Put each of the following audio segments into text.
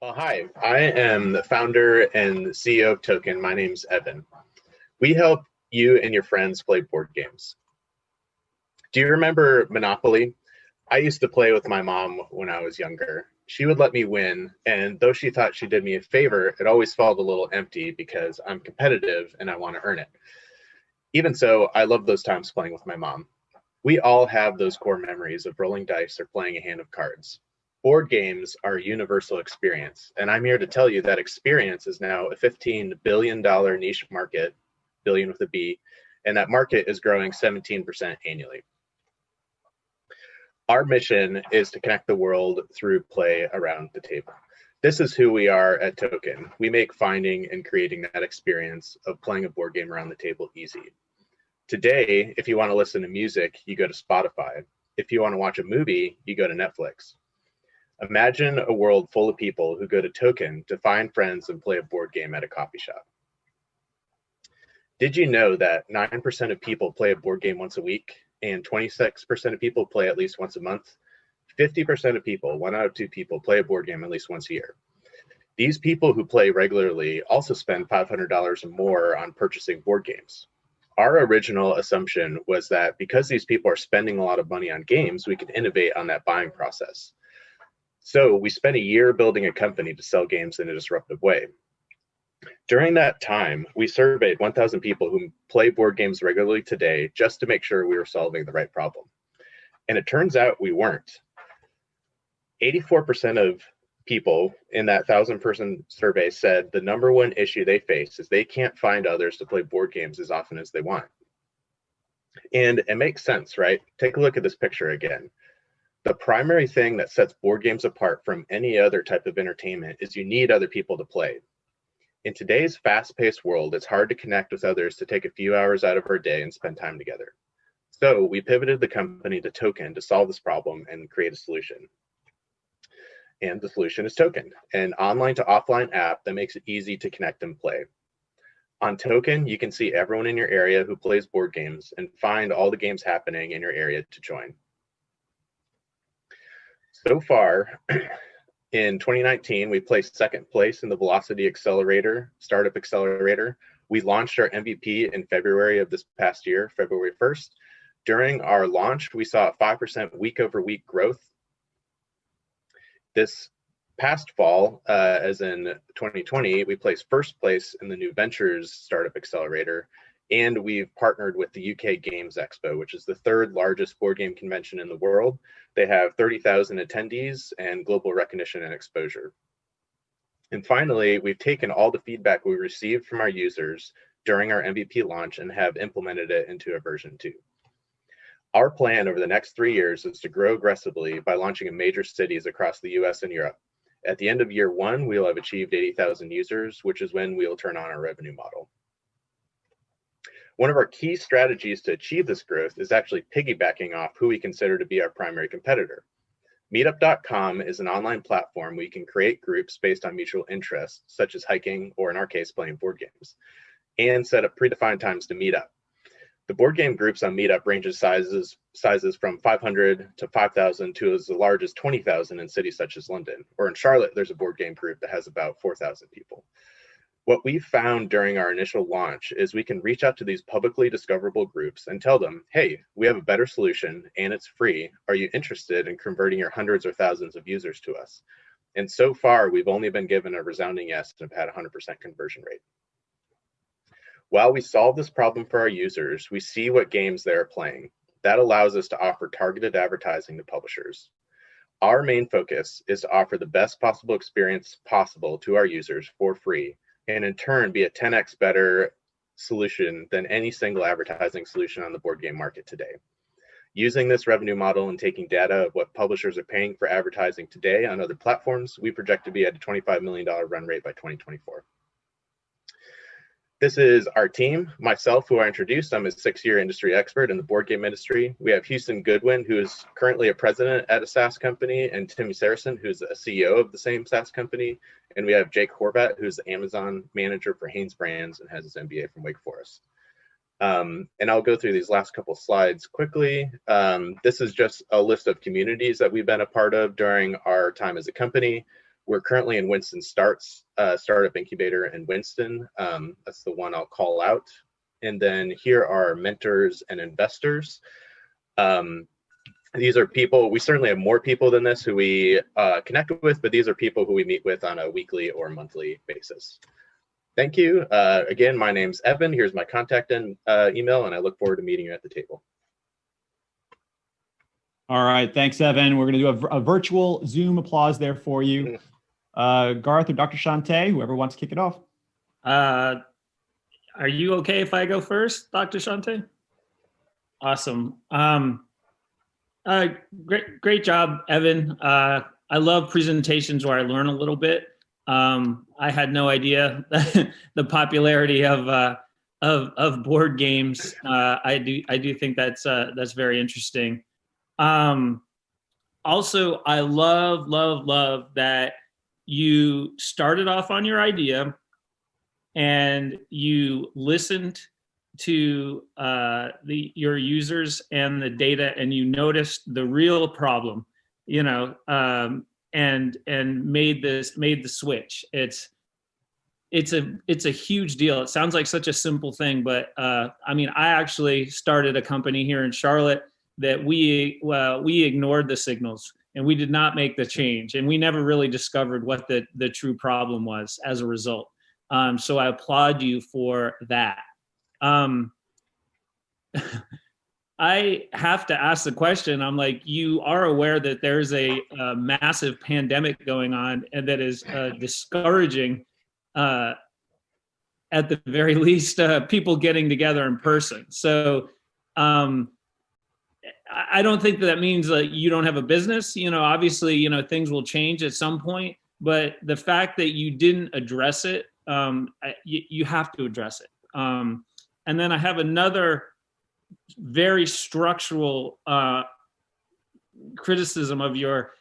Well, hi, I am the founder and CEO of Tokyn. My name's Evan. We help you and your friends play board games. Do you remember Monopoly? I used to play with my mom when I was younger. She would let me win, and though she thought she did me a favor, it always felt a little empty because I'm competitive and I want to earn it. Even so, I love those times playing with my mom. We all have those core memories of rolling dice or playing a hand of cards. Board games are a universal experience, and I'm here to tell you that experience is now a $15 billion niche market, billion with a B, and that market is growing 17% annually. Our mission is to connect the world through play around the table. This is who we are at Tokyn. We make finding and creating that experience of playing a board game around the table easy. Today, if you want to listen to music, you go to Spotify. If you want to watch a movie, you go to Netflix. Imagine a world full of people who go to Tokyn to find friends and play a board game at a coffee shop. Did you know that 9% of people play a board game once a week and 26% of people play at least once a month? 50% of people, 1 out of 2 people, play a board game at least once a year. These people who play regularly also spend $500 or more on purchasing board games. Our original assumption was that because these people are spending a lot of money on games, we could innovate on that buying process. So we spent a year building a company to sell games in a disruptive way. During that time, we surveyed 1,000 people who play board games regularly today just to make sure we were solving the right problem. And it turns out we weren't. 84% of people in that 1,000-person survey said the number one issue they face is they can't find others to play board games as often as they want. And it makes sense, right? Take a look at this picture again. The primary thing that sets board games apart from any other type of entertainment is you need other people to play. In today's fast-paced world, it's hard to connect with others to take a few hours out of our day and spend time together. So we pivoted the company to Tokyn to solve this problem and create a solution. And the solution is Tokyn, an online to offline app that makes it easy to connect and play. On Tokyn, you can see everyone in your area who plays board games and find all the games happening in your area to join. So far, in 2019, we placed second place in the Velocity Accelerator, Startup Accelerator. We launched our MVP in February of this past year, February 1st. During our launch, we saw a 5% week over week growth. This past fall, as in 2020, we placed first place in the New Ventures Startup Accelerator, and we've partnered with the UK Games Expo, which is the 3rd largest board game convention in the world. They have 30,000 attendees and global recognition and exposure. And finally, we've taken all the feedback we received from our users during our MVP launch and have implemented it into a version 2. Our plan over the next 3 years is to grow aggressively by launching in major cities across the US and Europe. At the end of year 1, we'll have achieved 80,000 users, which is when we'll turn on our revenue model. One of our key strategies to achieve this growth is actually piggybacking off who we consider to be our primary competitor. Meetup.com is an online platform where you can create groups based on mutual interests, such as hiking, or in our case, playing board games, and set up predefined times to meet up. The board game groups on Meetup ranges sizes from 500 to 5,000 to as large as 20,000 in cities such as London. Or in Charlotte, there's a board game group that has about 4,000 people. What we found during our initial launch is we can reach out to these publicly discoverable groups and tell them, hey, we have a better solution and it's free. Are you interested in converting your hundreds or thousands of users to us? And so far, we've only been given a resounding yes and have had a 100% conversion rate. While we solve this problem for our users, we see what games they're playing. That allows us to offer targeted advertising to publishers. Our main focus is to offer the best possible experience possible to our users for free, and in turn be a 10x better solution than any single advertising solution on the board game market today. Using this revenue model and taking data of what publishers are paying for advertising today on other platforms, we project to be at a $25 million run rate by 2024. This is our team. Myself, who I introduced, I'm a 6-year industry expert in the board game industry. We have Houston Goodwin, who is currently a president at a SaaS company, and Timmy Saracen, who's a CEO of the same SaaS company. And we have Jake Horvat, who's the Amazon manager for Hanes Brands and has his MBA from Wake Forest. And I'll go through these last couple slides quickly. This is just a list of communities that we've been a part of during our time as a company. We're currently in Winston Start's startup incubator in Winston. That's the one I'll call out. And then here are mentors and investors. These are people, we certainly have more people than this who we connect with, but these are people who we meet with on a weekly or monthly basis. Thank you. Again, my name's Evan. Here's my contact email, and I look forward to meeting you at the table. All right. Thanks, Evan. We're going to do a virtual Zoom applause there for you. Garth or Dr. Shante, whoever wants to kick it off. Are you okay if I go first, Dr. Shante? Awesome. Great job, Evan. I love presentations where I learn a little bit. I had no idea the popularity of board games. I do think that's very interesting. Also, I love that you started off on your idea and you listened to your users and the data, and you noticed the real problem, and made the switch. It's a huge deal. It sounds like such a simple thing, but I mean, I actually started a company here in Charlotte that we ignored the signals and we did not make the change, and we never really discovered what the true problem was as a result. So I applaud you for that. I have to ask the question. I'm like, you are aware that there's a massive pandemic going on and that is discouraging, at the very least, people getting together in person. So I don't think that means that you don't have a business. Obviously, things will change at some point, but the fact that you didn't address it, you have to address it. And then I have another very structural criticism of your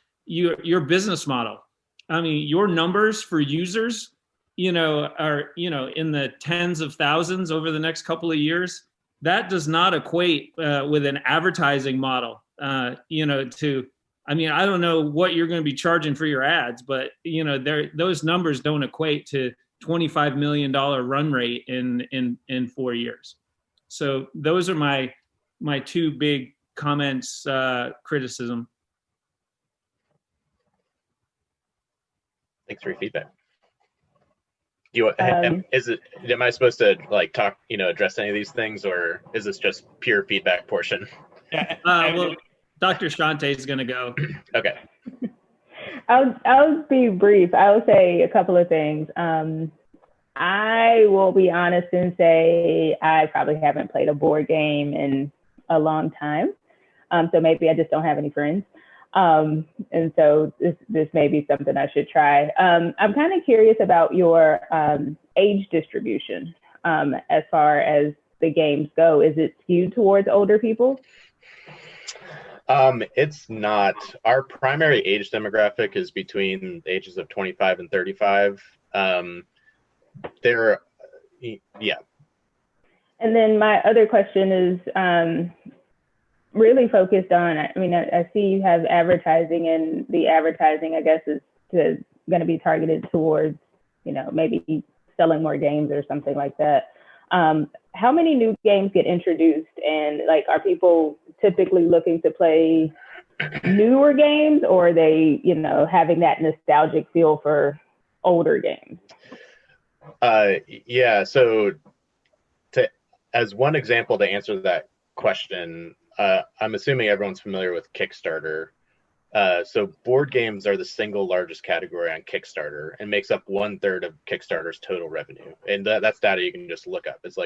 business model. I mean, your numbers for users, are, in the tens of thousands over the next couple of years. That does not equate with an advertising model, I don't know what you're going to be charging for your ads, but, those numbers don't equate to $25 million run rate in 4 years. So those are my two big comments, criticism. Thanks for your feedback. Am I supposed to talk, address any of these things, or is this just pure feedback portion? Yeah. Well, Dr. Shante is going to go. Okay. I'll be brief. I will say a couple of things. I will be honest and say I probably haven't played a board game in a long time. So maybe I just don't have any friends. And so this may be something I should try. I'm kind of curious about your age distribution as far as the games go. Is it skewed towards older people? It's not. Our primary age demographic is between the ages of 25 and 35. Yeah. And then my other question is really focused on, I see you have advertising, and the advertising, I guess, is going to be targeted towards, maybe selling more games or something like that. How many new games get introduced, and are people typically looking to play newer games, or are they, having that nostalgic feel for older games? Yeah. So as one example to answer that question, I'm assuming everyone's familiar with Kickstarter. So board games are the single largest category on Kickstarter and makes up 1/3 of Kickstarter's total revenue. And that's data you can just look up. It's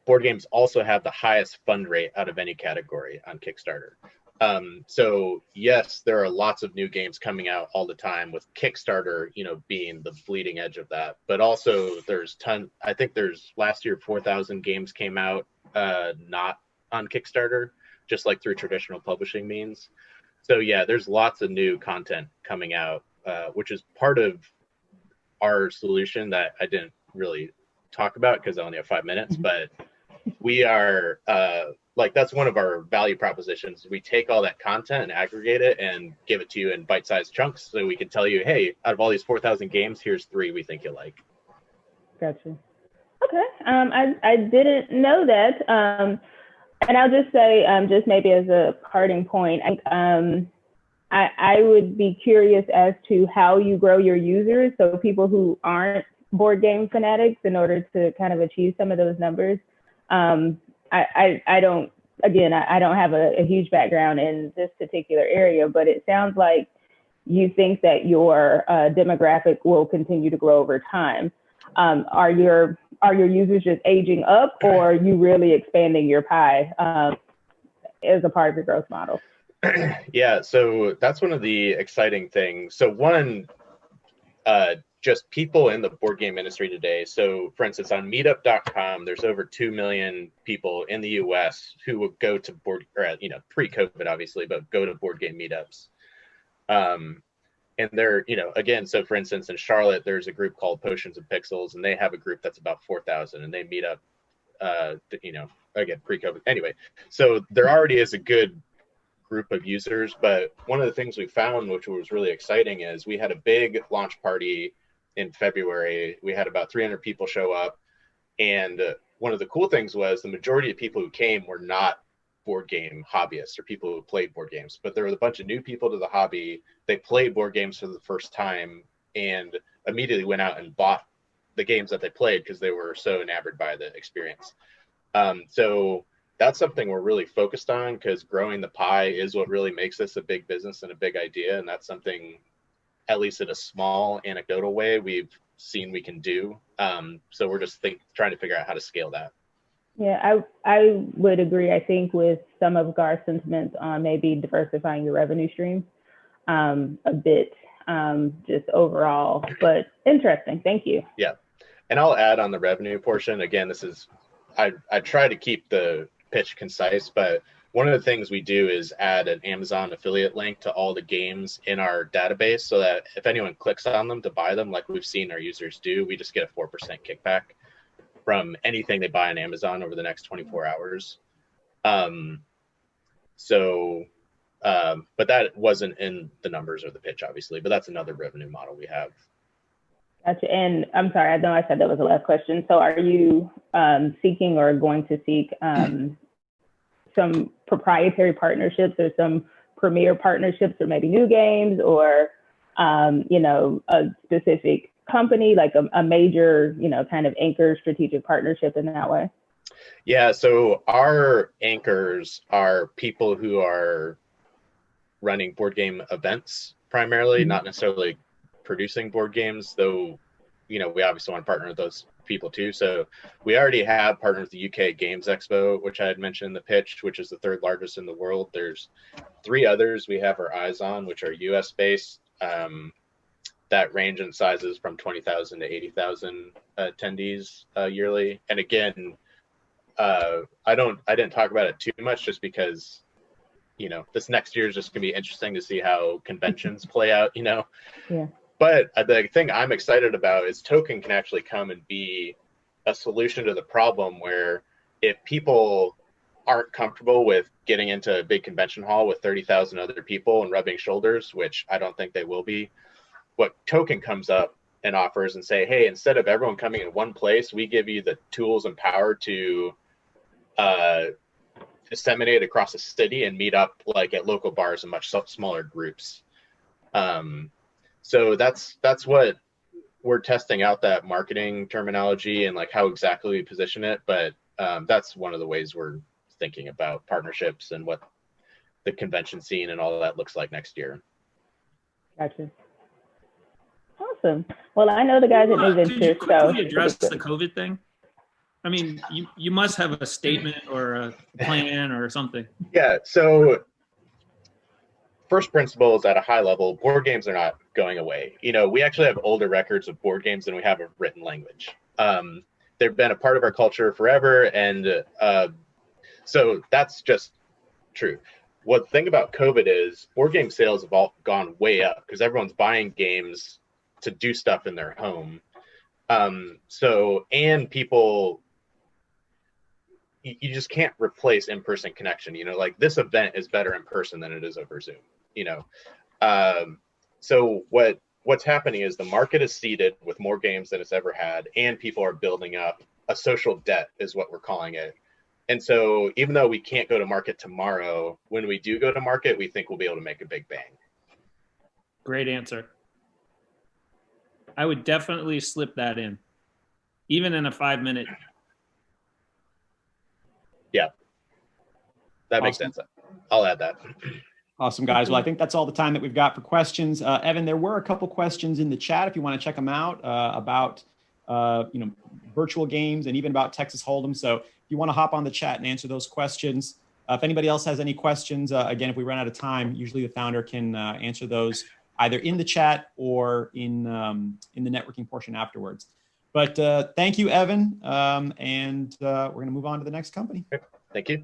board games also have the highest fund rate out of any category on Kickstarter. So yes, there are lots of new games coming out all the time, with Kickstarter, being the bleeding edge of that. But also I think there's last year 4,000 games came out not on Kickstarter, just through traditional publishing means. So yeah, there's lots of new content coming out, which is part of our solution that I didn't really talk about because I only have 5 minutes. But we are like, that's one of our value propositions. We take all that content and aggregate it and give it to you in bite-sized chunks, so we can tell you, hey, out of all these 4,000 games, here's 3 we think you'll like. Gotcha. Okay. I didn't know that. And I'll just say, just maybe as a parting point, I would be curious as to how you grow your users, so people who aren't board game fanatics, in order to kind of achieve some of those numbers. I don't have a huge background in this particular area, but it sounds like you think that your demographic will continue to grow over time. Are your users just aging up, or are you really expanding your pie as a part of your growth model? Yeah, so that's one of the exciting things. So one, just people in the board game industry today. So for instance, on meetup.com, there's over 2 million people in the US who will go to pre-COVID obviously, but go to board game meetups. And they're, again, so for instance, in Charlotte, there's a group called Potions and Pixels, and they have a group that's about 4,000, and they meet up, again, pre-COVID. Anyway, so there already is a good group of users, but one of the things we found, which was really exciting, is we had a big launch party in February. We had about 300 people show up, and one of the cool things was the majority of people who came were not board game hobbyists or people who played board games, but there were a bunch of new people to the hobby. They played board games for the first time and immediately went out and bought the games that they played because they were so enamored by the experience. So that's something we're really focused on, because growing the pie is what really makes this a big business and a big idea. And that's something, at least in a small anecdotal way, we've seen we can do. So we're just trying to figure out how to scale that. Yeah, I would agree, I think, with some of Garth's sentiments on maybe diversifying your revenue stream a bit, just overall, but interesting. Thank you. Yeah. And I'll add on the revenue portion. Again, I try to keep the pitch concise, but one of the things we do is add an Amazon affiliate link to all the games in our database, so that if anyone clicks on them to buy them, like we've seen our users do, we just get a 4% kickback from anything they buy on Amazon over the next 24 hours. But that wasn't in the numbers or the pitch, obviously, but that's another revenue model we have. Gotcha. And I'm sorry, I know I said that was the last question. So are you seeking or going to seek some proprietary partnerships or some premier partnerships, or maybe new games, or, a specific company, like a major, kind of anchor strategic partnership in that way? Yeah, so our anchors are people who are running board game events primarily, not necessarily producing board games, though, we obviously want to partner with those people too. So we already have partnered with the UK Games Expo, which I had mentioned in the pitch, which is the 3rd largest in the world. There's 3 others we have our eyes on, which are US based, that range in sizes from 20,000 to 80,000 attendees yearly. And again, I didn't talk about it too much, just because, this next year is just gonna be interesting to see how conventions play out, Yeah. But the thing I'm excited about is Tokyn can actually come and be a solution to the problem, where if people aren't comfortable with getting into a big convention hall with 30,000 other people and rubbing shoulders, which I don't think they will be, what Tokyn comes up and offers and say, hey, instead of everyone coming in one place, we give you the tools and power to disseminate across the city and meet up like at local bars in much smaller groups. So that's what we're testing out, that marketing terminology and like how exactly we position it. But that's one of the ways we're thinking about partnerships and what the convention scene and all that looks like next year. Gotcha. Awesome. Well, I know the guys at New Ventures. Could you quickly address the COVID thing? I mean, you must have a statement or a plan or something. Yeah. So first principles at a high level, board games are not going away. We actually have older records of board games than we have a written language. They've been a part of our culture forever. And so that's just true. What the thing about COVID is board game sales have all gone way up because everyone's buying games to do stuff in their home. And people, you just can't replace in-person connection. Like this event is better in person than it is over Zoom. So what's happening is the market is seeded with more games than it's ever had, and people are building up a social debt, is what we're calling it. And so even though we can't go to market tomorrow, when we do go to market, we think we'll be able to make a big bang. Great answer. I would definitely slip that in, even in a 5-minute. Yeah, that makes sense. I'll add that. Awesome, guys. Well, I think that's all the time that we've got for questions. Evan, there were a couple questions in the chat if you want to check them out about virtual games and even about Texas Hold'em. So if you want to hop on the chat and answer those questions. If anybody else has any questions, again, if we run out of time, usually the founder can answer those either in the chat or in the networking portion afterwards. But thank you, Evan. And we're going to move on to the next company. Thank you.